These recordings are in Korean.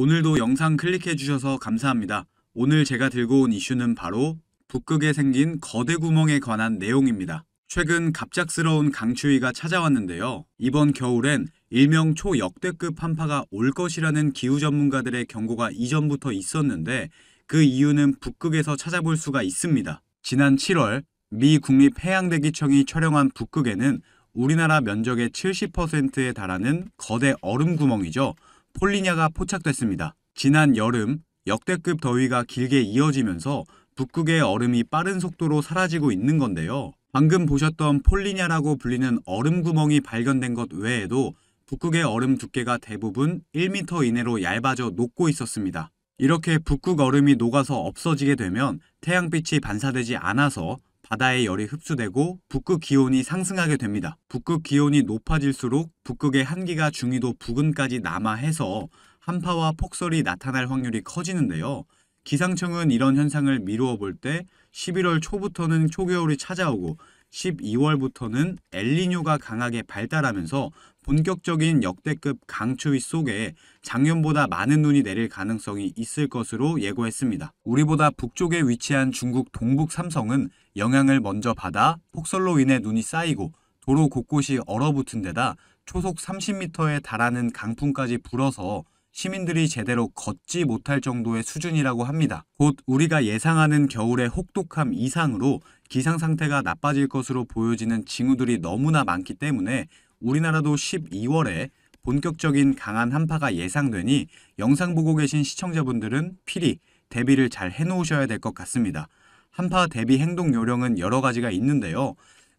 오늘도 영상 클릭해 주셔서 감사합니다. 오늘 제가 들고 온 이슈는 바로 북극에 생긴 거대 구멍에 관한 내용입니다. 최근 갑작스러운 강추위가 찾아왔는데요. 이번 겨울엔 일명 초역대급 한파가 올 것이라는 기후 전문가들의 경고가 이전부터 있었는데 그 이유는 북극에서 찾아볼 수가 있습니다. 지난 7월 미 국립해양대기청이 촬영한 북극에는 우리나라 면적의 70%에 달하는 거대 얼음 구멍이죠. 폴리냐가 포착됐습니다. 지난 여름 역대급 더위가 길게 이어지면서 북극의 얼음이 빠른 속도로 사라지고 있는 건데요. 방금 보셨던 폴리냐라고 불리는 얼음 구멍이 발견된 것 외에도 북극의 얼음 두께가 대부분 1m 이내로 얇아져 녹고 있었습니다. 이렇게 북극 얼음이 녹아서 없어지게 되면 태양빛이 반사되지 않아서 바다의 열이 흡수되고 북극 기온이 상승하게 됩니다. 북극 기온이 높아질수록 북극의 한기가 중위도 부근까지 남하해서 한파와 폭설이 나타날 확률이 커지는데요. 기상청은 이런 현상을 미루어 볼 때 11월 초부터는 초겨울이 찾아오고 12월부터는 엘니뇨가 강하게 발달하면서 본격적인 역대급 강추위 속에 작년보다 많은 눈이 내릴 가능성이 있을 것으로 예고했습니다. 우리보다 북쪽에 위치한 중국 동북 삼성은 영향을 먼저 받아 폭설로 인해 눈이 쌓이고 도로 곳곳이 얼어붙은 데다 초속 30m에 달하는 강풍까지 불어서 시민들이 제대로 걷지 못할 정도의 수준이라고 합니다. 곧 우리가 예상하는 겨울의 혹독함 이상으로 기상 상태가 나빠질 것으로 보여지는 징후들이 너무나 많기 때문에 우리나라도 12월에 본격적인 강한 한파가 예상되니 영상 보고 계신 시청자분들은 필히 대비를 잘 해놓으셔야 될 것 같습니다. 한파 대비 행동 요령은 여러 가지가 있는데요.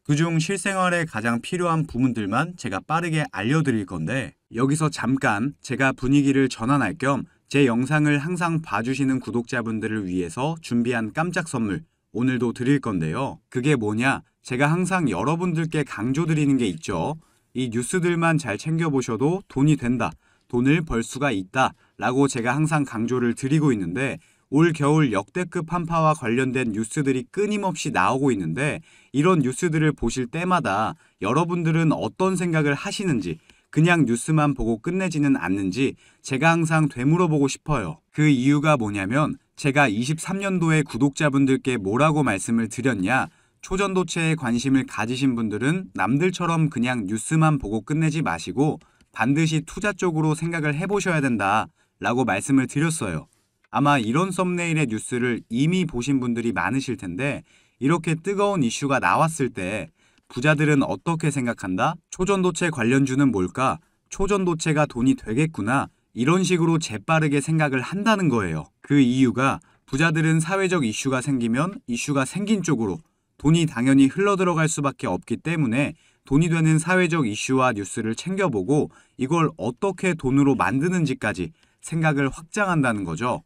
그중 실생활에 가장 필요한 부분들만 제가 빠르게 알려드릴 건데 여기서 잠깐 제가 분위기를 전환할 겸 제 영상을 항상 봐주시는 구독자분들을 위해서 준비한 깜짝 선물 오늘도 드릴 건데요. 그게 뭐냐? 제가 항상 여러분들께 강조드리는 게 있죠. 이 뉴스들만 잘 챙겨보셔도 돈이 된다, 돈을 벌 수가 있다 라고 제가 항상 강조를 드리고 있는데 올 겨울 역대급 한파와 관련된 뉴스들이 끊임없이 나오고 있는데 이런 뉴스들을 보실 때마다 여러분들은 어떤 생각을 하시는지 그냥 뉴스만 보고 끝내지는 않는지 제가 항상 되물어보고 싶어요. 그 이유가 뭐냐면 제가 23년도에 구독자분들께 뭐라고 말씀을 드렸냐? 초전도체에 관심을 가지신 분들은 남들처럼 그냥 뉴스만 보고 끝내지 마시고 반드시 투자 쪽으로 생각을 해보셔야 된다 라고 말씀을 드렸어요. 아마 이런 썸네일의 뉴스를 이미 보신 분들이 많으실 텐데 이렇게 뜨거운 이슈가 나왔을 때 부자들은 어떻게 생각한다? 초전도체 관련주는 뭘까? 초전도체가 돈이 되겠구나. 이런 식으로 재빠르게 생각을 한다는 거예요. 그 이유가 부자들은 사회적 이슈가 생기면 이슈가 생긴 쪽으로 돈이 당연히 흘러들어갈 수밖에 없기 때문에 돈이 되는 사회적 이슈와 뉴스를 챙겨보고 이걸 어떻게 돈으로 만드는지까지 생각을 확장한다는 거죠.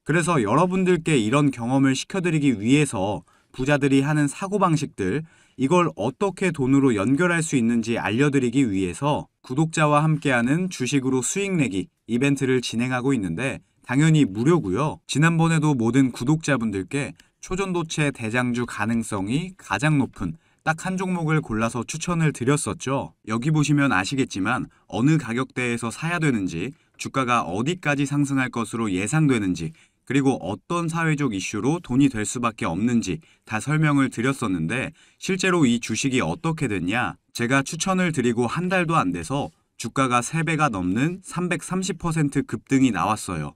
그래서 여러분들께 이런 경험을 시켜드리기 위해서 부자들이 하는 사고방식들, 이걸 어떻게 돈으로 연결할 수 있는지 알려드리기 위해서 구독자와 함께하는 주식으로 수익 내기 이벤트를 진행하고 있는데 당연히 무료고요. 지난번에도 모든 구독자분들께 초전도체 대장주 가능성이 가장 높은 딱 한 종목을 골라서 추천을 드렸었죠. 여기 보시면 아시겠지만 어느 가격대에서 사야 되는지, 주가가 어디까지 상승할 것으로 예상되는지, 그리고 어떤 사회적 이슈로 돈이 될 수밖에 없는지 다 설명을 드렸었는데 실제로 이 주식이 어떻게 됐냐? 제가 추천을 드리고 한 달도 안 돼서 주가가 3배가 넘는 330% 급등이 나왔어요.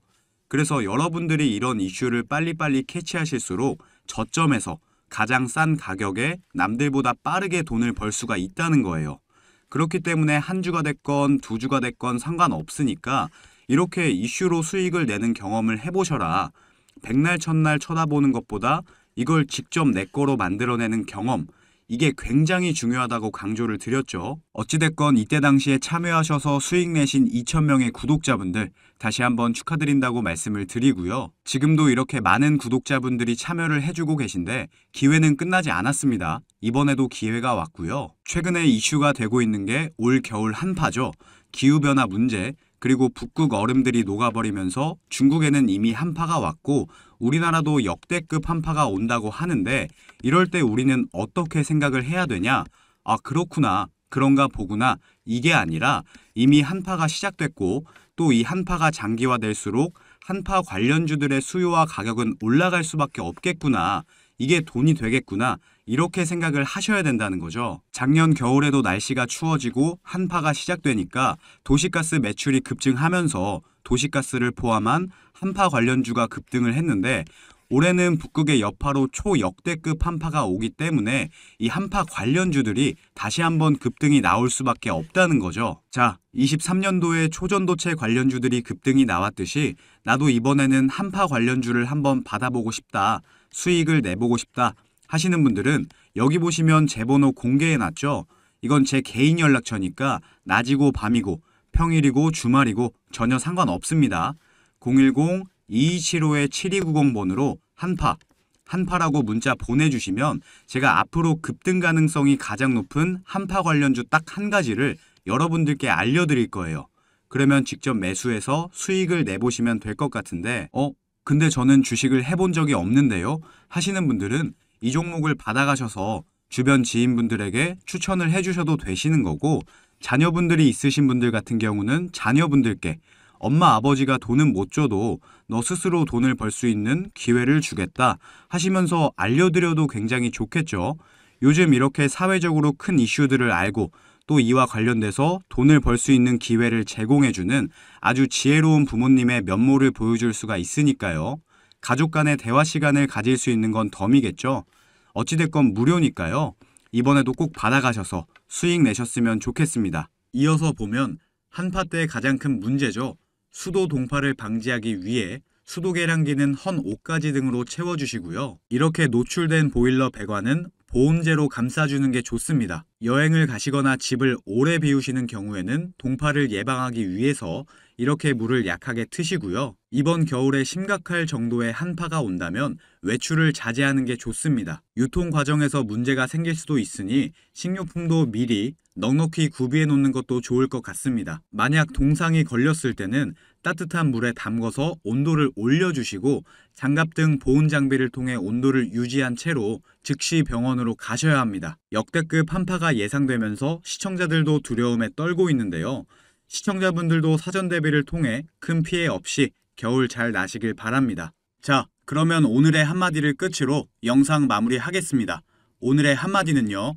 그래서 여러분들이 이런 이슈를 빨리빨리 캐치하실수록 저점에서 가장 싼 가격에 남들보다 빠르게 돈을 벌 수가 있다는 거예요. 그렇기 때문에 한 주가 됐건 두 주가 됐건 상관없으니까 이렇게 이슈로 수익을 내는 경험을 해보셔라. 백날 첫날 쳐다보는 것보다 이걸 직접 내 거로 만들어내는 경험, 이게 굉장히 중요하다고 강조를 드렸죠. 어찌됐건 이때 당시에 참여하셔서 수익 내신 2,000명의 구독자분들 다시 한번 축하드린다고 말씀을 드리고요. 지금도 이렇게 많은 구독자분들이 참여를 해주고 계신데 기회는 끝나지 않았습니다. 이번에도 기회가 왔고요. 최근에 이슈가 되고 있는 게 올 겨울 한파죠. 기후변화 문제, 그리고 북극 얼음들이 녹아버리면서 중국에는 이미 한파가 왔고 우리나라도 역대급 한파가 온다고 하는데 이럴 때 우리는 어떻게 생각을 해야 되냐? 아, 그렇구나. 그런가 보구나. 이게 아니라 이미 한파가 시작됐고 또 이 한파가 장기화될수록 한파 관련주들의 수요와 가격은 올라갈 수밖에 없겠구나. 이게 돈이 되겠구나. 이렇게 생각을 하셔야 된다는 거죠. 작년 겨울에도 날씨가 추워지고 한파가 시작되니까 도시가스 매출이 급증하면서 도시가스를 포함한 한파 관련주가 급등을 했는데 올해는 북극의 여파로 초역대급 한파가 오기 때문에 이 한파 관련주들이 다시 한번 급등이 나올 수밖에 없다는 거죠. 자, 23년도에 초전도체 관련주들이 급등이 나왔듯이 나도 이번에는 한파 관련주를 한번 받아보고 싶다, 수익을 내보고 싶다 하시는 분들은 여기 보시면 제 번호 공개해놨죠. 이건 제 개인 연락처니까 낮이고 밤이고 평일이고 주말이고 전혀 상관없습니다. 010-2275-7290번으로 한파라고 문자 보내주시면 제가 앞으로 급등 가능성이 가장 높은 한파 관련주 딱 한 가지를 여러분들께 알려드릴 거예요. 그러면 직접 매수해서 수익을 내보시면 될 것 같은데 근데 저는 주식을 해본 적이 없는데요 하시는 분들은 이 종목을 받아가셔서 주변 지인분들에게 추천을 해주셔도 되시는 거고, 자녀분들이 있으신 분들 같은 경우는 자녀분들께 엄마 아버지가 돈은 못 줘도 너 스스로 돈을 벌 수 있는 기회를 주겠다 하시면서 알려드려도 굉장히 좋겠죠. 요즘 이렇게 사회적으로 큰 이슈들을 알고 또 이와 관련돼서 돈을 벌 수 있는 기회를 제공해주는 아주 지혜로운 부모님의 면모를 보여줄 수가 있으니까요. 가족 간의 대화 시간을 가질 수 있는 건 덤이겠죠. 어찌됐건 무료니까요. 이번에도 꼭 받아가셔서 수익 내셨으면 좋겠습니다. 이어서 보면 한파 때 가장 큰 문제죠. 수도 동파를 방지하기 위해 수도 계량기는 헌 옷가지 등으로 채워주시고요. 이렇게 노출된 보일러 배관은 보온재로 감싸주는 게 좋습니다. 여행을 가시거나 집을 오래 비우시는 경우에는 동파를 예방하기 위해서 이렇게 물을 약하게 트시고요. 이번 겨울에 심각할 정도의 한파가 온다면 외출을 자제하는 게 좋습니다. 유통 과정에서 문제가 생길 수도 있으니 식료품도 미리 넉넉히 구비해 놓는 것도 좋을 것 같습니다. 만약 동상이 걸렸을 때는 따뜻한 물에 담궈서 온도를 올려주시고 장갑 등 보온 장비를 통해 온도를 유지한 채로 즉시 병원으로 가셔야 합니다. 역대급 한파가 예상되면서 시청자들도 두려움에 떨고 있는데요. 시청자분들도 사전 대비를 통해 큰 피해 없이 겨울 잘 나시길 바랍니다. 자, 그러면 오늘의 한마디를 끝으로 영상 마무리하겠습니다. 오늘의 한마디는요.